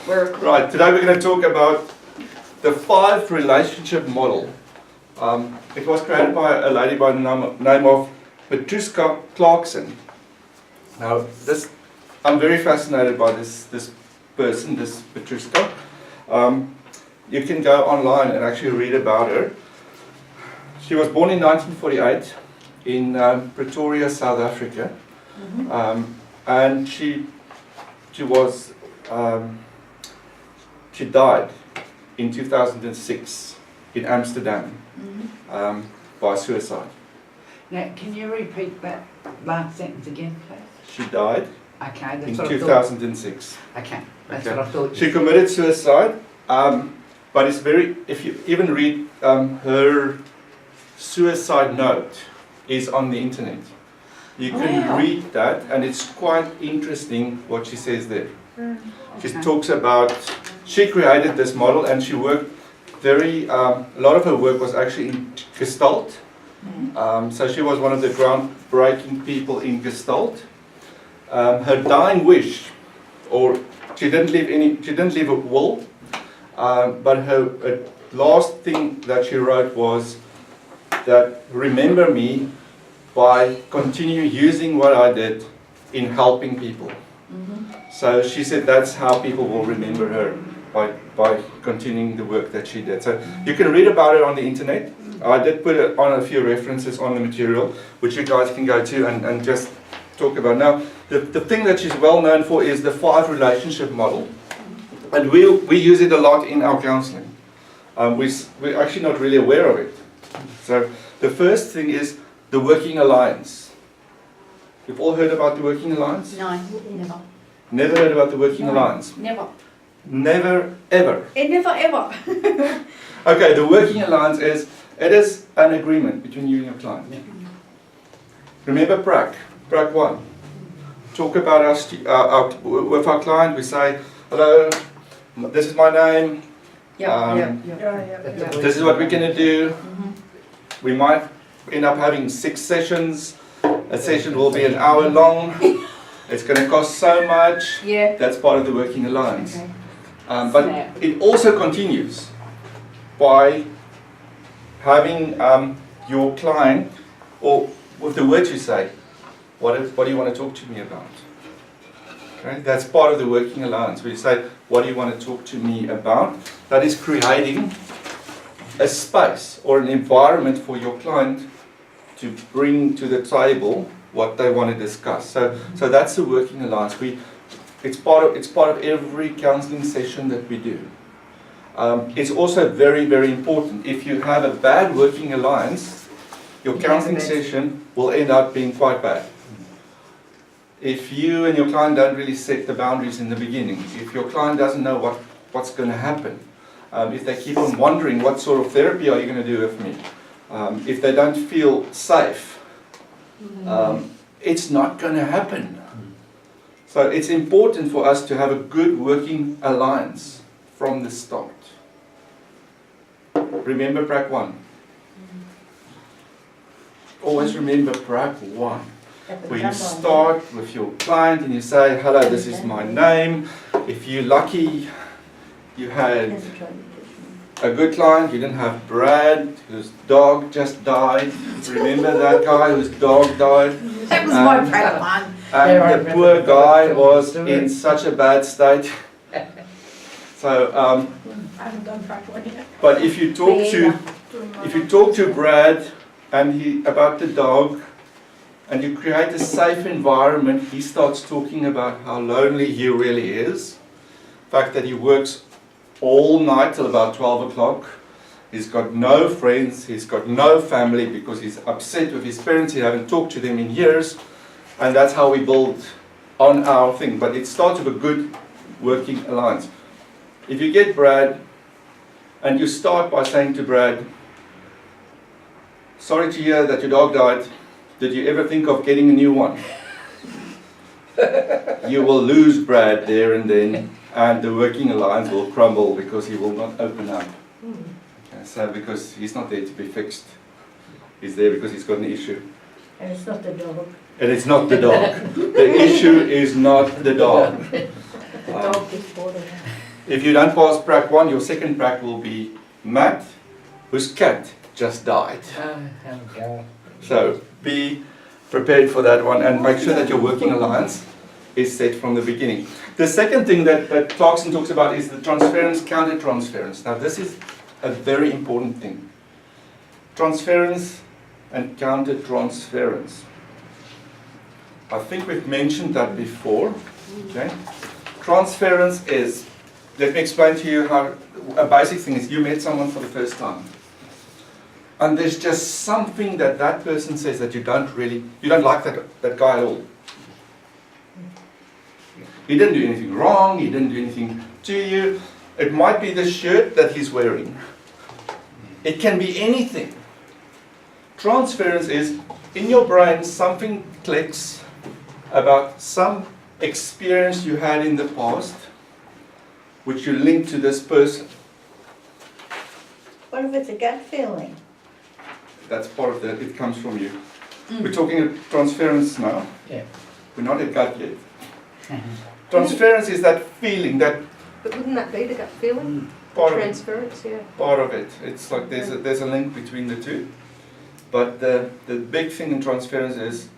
Right, today we're going to talk about the 5 relationship model. It was created by a lady by the name of Petruska Clarkson. Now, I'm very fascinated by this person, this Petruska. You can go online and actually read about her. She was born in 1948 in Pretoria, South Africa, and she died in 2006 in Amsterdam by suicide. Now, can you repeat that last sentence again, please? She died Okay, that's in what 2006. I thought. Okay, that's Okay. what I thought. She committed suicide, but it's if you even read her suicide note is on the internet. You can Wow. read that, and it's quite interesting what she says there. She Okay. talks about, she created this model, and she worked a lot of her work was actually in Gestalt. So she was one of the groundbreaking people in Gestalt. Her dying wish, or she didn't leave a will, but her last thing that she wrote was that remember me by continue using what I did in helping people. So she said that's how people will remember her, by continuing the work that she did. So you can read about it on the internet. I did put on a few references on the material, which you guys can go to and just talk about. Now, the thing that she's well known for is the 5 relationship model. And we use it a lot in our counseling. We're actually not really aware of it. So the first thing is the working alliance. You've all heard about the working alliance? No, never. Never heard about the working No. alliance? Never. Never, ever. Never ever. Okay, the working alliance is an agreement between you and your client. Remember PRAC 1. Talk about with our client, we say, hello, this is my name, Yeah. this is what we're going to do. We might end up having 6 sessions. A session will be an hour long. It's going to cost so much. Yeah. That's part of the working alliance. Okay. But it also continues by having your client, or with the words you say, what do you want to talk to me about? Okay? That's part of the working alliance, where you say, what do you want to talk to me about? That is creating a space or an environment for your client to bring to the table what they want to discuss. So that's the working alliance. It's part of every counseling session that we do. It's also very, very important. If you have a bad working alliance, your counseling session will end up being quite bad. If you and your client don't really set the boundaries in the beginning, if your client doesn't know what's going to happen, if they keep on wondering what sort of therapy are you going to do with me, if they don't feel safe, it's not going to happen. So it's important for us to have a good working alliance from the start. Remember PRAC 1. Always remember PRAC 1. Where you start with your client and you say, hello, this is my name. If you're lucky, you had a good client, you didn't have Brad, whose dog just died. Remember that guy whose dog died? That was my proud one. And the poor guy was in such a bad state. So, I haven't done track one yet. but if you talk to Brad and about the dog, and you create a safe environment, he starts talking about how lonely he really is. The fact that he works all night till about 12 o'clock. He's got no friends, he's got no family because he's upset with his parents, he hasn't talked to them in years. And that's how we build on our thing. But it starts with a good working alliance. If you get Brad, and you start by saying to Brad, sorry to hear that your dog died. Did you ever think of getting a new one? You will lose Brad there and then, and the working alliance will crumble because he will not open up. Okay, so because he's not there to be fixed. He's there because he's got an issue. And it's not the dog. And it's not the dog. The issue is not the dog. The dog is bored of If you don't pass prac 1, your second prac will be Matt, whose cat just died. Oh, thank God. So be prepared for that one and make sure that your working alliance is set from the beginning. The second thing that Clarkson talks about is the transference, counter-transference. Now this is a very important thing. Transference and counter-transference. I think we've mentioned that before. Okay? Transference is, let me explain to you how a basic thing is. You met someone for the first time. And there's just something that person says that you don't like that guy at all. He didn't do anything wrong, he didn't do anything to you. It might be the shirt that he's wearing. It can be anything. Transference is, in your brain, something clicks about some experience you had in the past, which you link to this person. What if it's a gut feeling? That's part of that, it comes from you. We're talking transference now. Yeah. We're not at gut yet. Transference is that feeling, that But wouldn't that be the gut feeling? part of it. Transference, yeah. Part of it. It's like there's a link between the two. But the big thing in transference is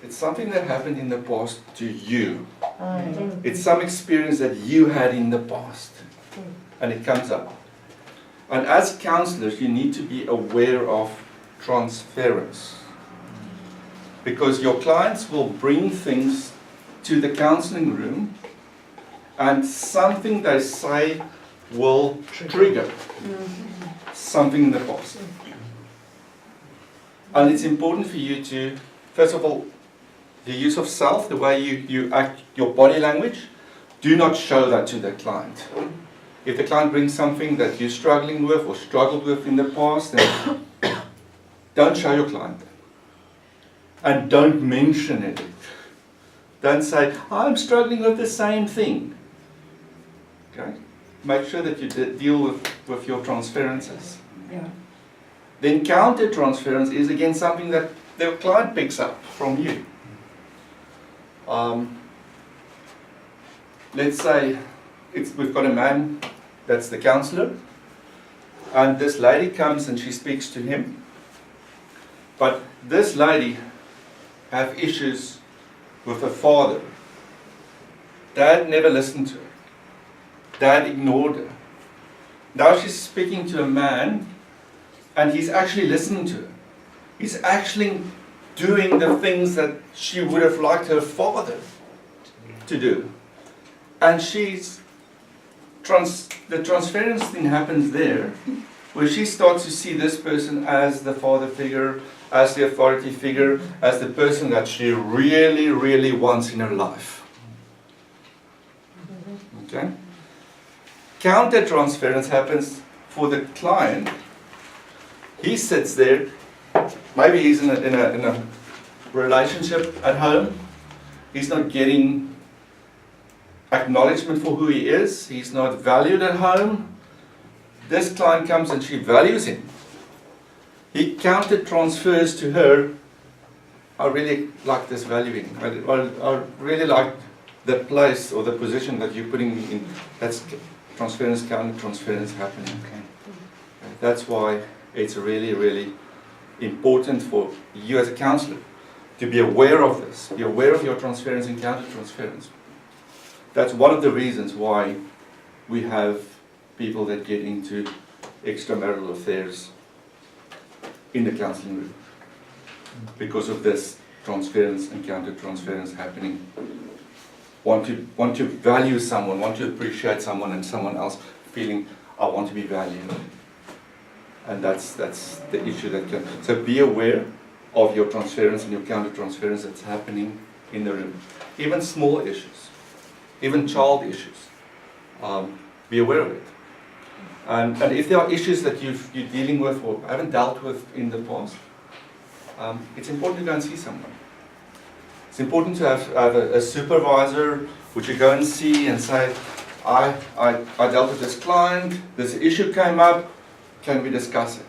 it's something that happened in the past to you. It's some experience that you had in the past. And it comes up. And as counselors, you need to be aware of transference. Because your clients will bring things to the counseling room and something they say will trigger something in the past. And it's important for you to, first of all, the use of self, the way you act, your body language, do not show that to the client. If the client brings something that you're struggling with or struggled with in the past, then don't show your client. And don't mention it. Don't say, I'm struggling with the same thing. Okay? Make sure that you deal with your transferences. Yeah. Then counter-transference is again something that the client picks up from you. Let's say we've got a man that's the counselor, and this lady comes and she speaks to him. But this lady have issues with her father. Dad never listened to her. Dad ignored her. Now she's speaking to a man, and he's actually listening to her. He's actually doing the things that she would have liked her father to do. And the transference thing happens there, where she starts to see this person as the father figure, as the authority figure, as the person that she really, really wants in her life. Okay? Counter-transference happens for the client. He sits there, maybe he's in a relationship at home, he's not getting acknowledgement for who he is, he's not valued at home. This client comes and she values him. He counter-transfers to her, I really like this valuing, I really like the place or the position that you're putting me in. That's transference, counter-transference happening. Okay. That's why it's really, really important for you as a counselor to be aware of this, be aware of your transference and counter-transference. That's one of the reasons why we have people that get into extramarital affairs in the counseling room, because of this transference and counter-transference happening. Want to value someone, want to appreciate someone, and someone else feeling, I want to be valued. And that's the issue that can. So be aware of your transference and your counter-transference that's happening in the room. Even small issues, even child issues. Be aware of it. And if there are issues that you're dealing with or haven't dealt with in the past, it's important to go and see someone. It's important to have a supervisor which you go and see and say, I dealt with this client, this issue came up, can we discuss it?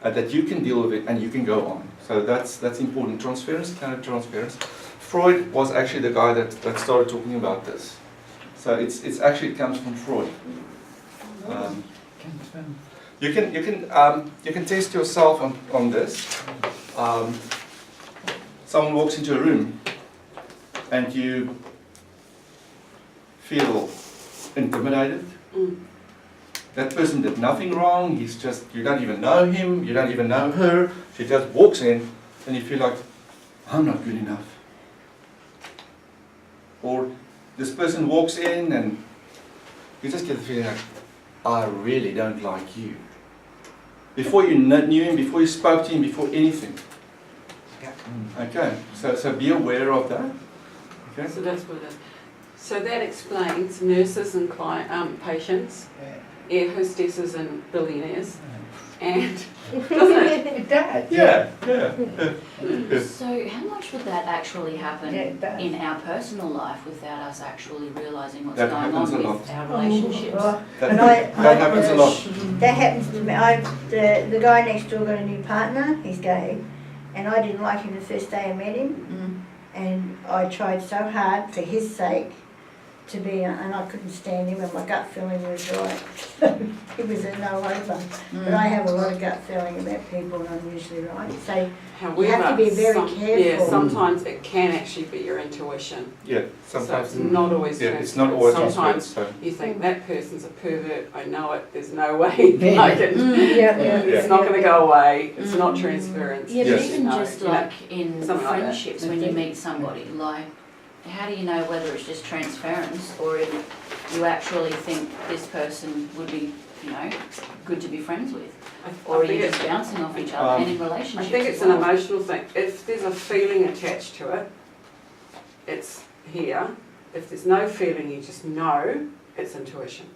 That you can deal with it and you can go on. So that's important. Transference, counter-transference. Freud was actually the guy that started talking about this. So it's actually, it comes from Freud. Confirm. You can test yourself on this. Someone walks into a room and you feel intimidated. That person did nothing wrong. He's just, you don't even know him, you don't even know her. She just walks in and you feel like, I'm not good enough. Or this person walks in and you just get the feeling like, I really don't like you. Before you knew him, before you spoke to him, before anything. Okay, so be aware of that. Okay. So that's what it is. So that explains nurses and patients, air hostesses and billionaires, and doesn't it? It does. Yeah. So how much would that actually happen Yeah, it does. in our personal life without us actually realising what's That going happens on a with lot. our relationships? And I That happens a lot. That happens to me. The guy next door got a new partner, he's gay, and I didn't like him the first day I met him, and I tried so hard for his sake to be, and I couldn't stand him, and my gut feeling was right. It was a no over. But I have a lot of gut feeling about people, and I'm usually right. So However, you have to be very Yeah, careful. sometimes it can actually be your intuition. Yeah, So sometimes. it's not always Yeah, transparent. it's not always transparent. Sometimes So you think that person's a pervert, I know it, there's no way Yeah. I can. Yeah, It's not going to go away, it's not transparent. Yeah, but Yes. even No, just you know, like in something like that. friendships, when you meet somebody, like, how do you know whether it's just transference or if you actually think this person would be, you know, good to be friends with? Or are you just bouncing off each other and in I relationships think as it's an well? emotional thing. If there's a feeling attached to it, it's here. If there's no feeling, you just know it's intuition.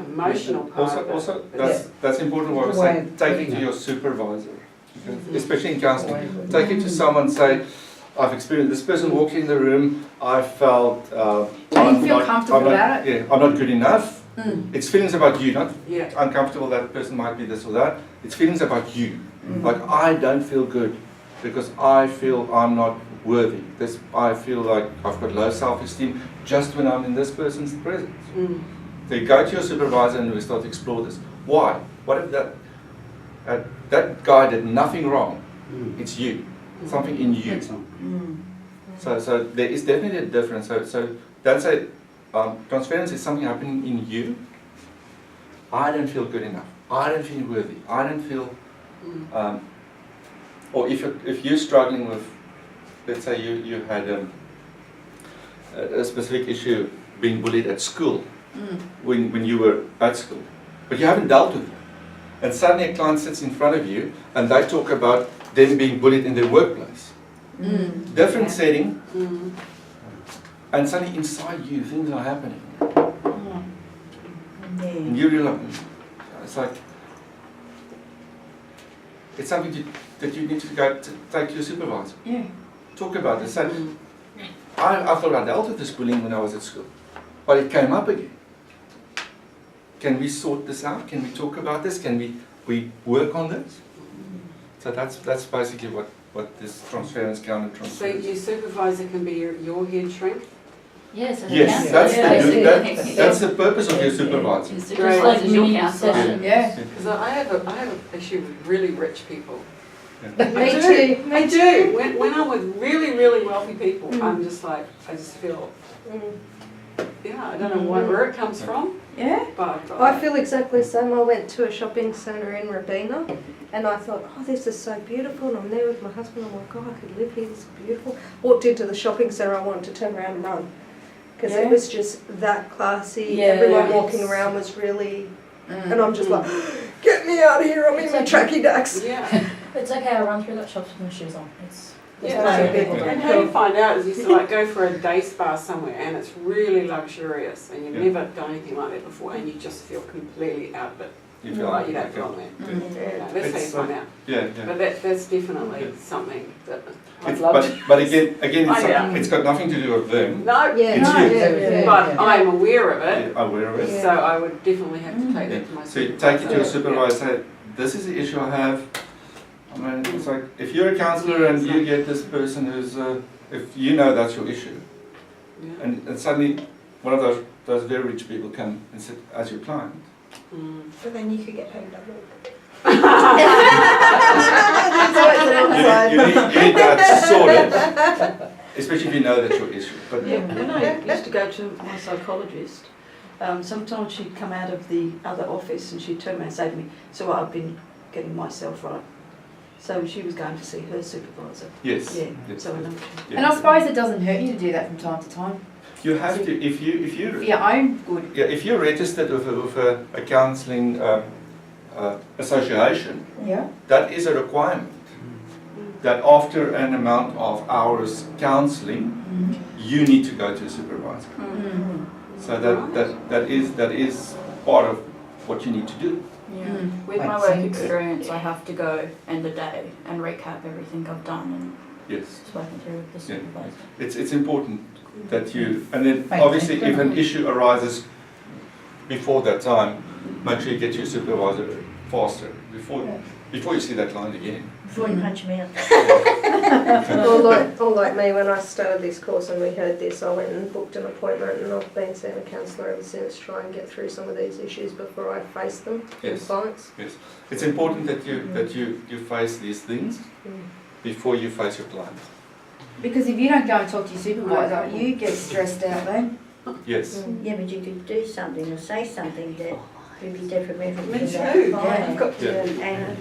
Emotional part of it. Also, is- that's important what I was The way saying. of Take it putting to it. your supervisor, okay? Mhm. Especially in counselling. Take it to someone, say, I've experienced this person walking in the room, I felt And you feel comfortable about it? Yeah, I'm not good enough. Mm. It's feelings about you, not Yeah. uncomfortable that person might be this or that. It's feelings about you. Like I don't feel good because I feel I'm not worthy. I feel like I've got low self-esteem just when I'm in this person's presence. Mm. So you go to your supervisor and we start to explore this. Why? What if that guy did nothing wrong? It's you. Something in you. So there is definitely a difference. So that's a transference is something happening in you. I don't feel good enough. I don't feel worthy. I don't feel. Or if you're struggling with, let's say you had a specific issue being bullied at school when you were at school, but you haven't dealt with it, and suddenly a client sits in front of you and they talk about them being bullied in their workplace. Different setting, Mm. and suddenly inside you things are happening, Yeah. and you realize it's like it's something that you need to go to take to your supervisor. Yeah. Talk about this. Say, Mm. I thought I dealt with this bullying when I was at school, but it came up again. Can we sort this out? Can we talk about this? Can we work on this? So that's basically what this transference, counter So transference. your supervisor can be your head shrink? Yes, as a Yes, counsellor, that's basically. that's the purpose of your supervisor. Your Great. supervisor is your Mini counsellor. session. Yeah. Because I have an issue with really rich people. Yeah. I do. I do. When I'm with really, really wealthy people, I'm just like, I just feel, yeah, I don't know where it comes from, Yeah. but I feel exactly the same. I went to a shopping centre in Robina and I thought, oh, this is so beautiful. And I'm there with my husband. I'm like, oh, I could live here. This is beautiful. Walked into the shopping centre, I wanted to turn around and run. Because Yeah. it was just that classy. Yeah, Everyone yes. walking around was really, and Mm. I'm just like, get me out of here. I'm in my tracky ducks. yeah. It's okay, I run through that shop with my shoes on. It's Yeah, that's no, what people do. and how you find out is you used to like go for a day spa somewhere and it's really luxurious and you've Yeah. never done anything like that before and you just feel completely out of it. You feel Like you don't okay. belong there. Yeah. Yeah, that's how you It's, find out. Yeah. But that's definitely something that I'd It's, love to. but again, it's, I know. it's got nothing to do with them. No, Yeah, It's you. Yeah. but I'm aware of it, You're aware of it. so I would definitely have to take that to my So you supervisor. take it to your supervisor. Say, this is the issue I have. I mean, it's like if you're a counsellor and you get this person who's, if you know that's your issue, Yeah. and suddenly one of those those very rich people come and sit as your client. Mm. But then you could get paid double. You need that sorted, especially if you know that's your issue. But Yeah, when I used to go to my psychologist, sometimes she'd come out of the other office and she'd turn around and say to me, so I've been getting myself right. So she was going to see her supervisor. yes, Yeah, yes, so I know. yeah. And I suppose it doesn't hurt you to do that from time to time. You have to if you For your own good. yeah, if you're registered with a counselling association, Yeah. that is a requirement. That after an amount of hours counselling, you need to go to a supervisor. So that is part of what you need to do. With my work experience, I have to go end the day and recap everything I've done and Yes, spoken through with the supervisor. it's important that you, and then obviously if an issue arises before that time, make sure you get your supervisor faster before you see that client again. Before you punch me out. Or like me, when I started this course and we heard this, I went and booked an appointment and I've been seeing a counsellor ever since, try and get through some of these issues before I face them Yes. with clients. Yes, it's important that you face these things before you face your client. Because if you don't go and talk to your supervisor, you get stressed out then. Yes. Yeah, but you could do something or say something that would be detrimental Me to too. that I've client. got to. And,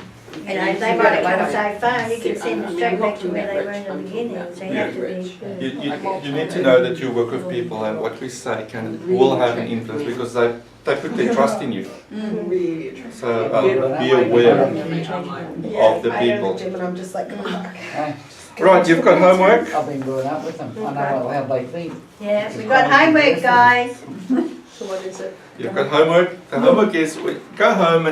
you know, they might come so far, you can send them straight back to where they were in the beginning, so you have to be. You need to know that you work with people and what we say will have an influence because they put their trust in you. Really attractive. So be aware of the I go to people. the gym and I'm just like, Right, you've got homework? I've been growing up with them. I know how they think. Yeah, we got homework, guys. so what is it? You've got homework. The homework is go home and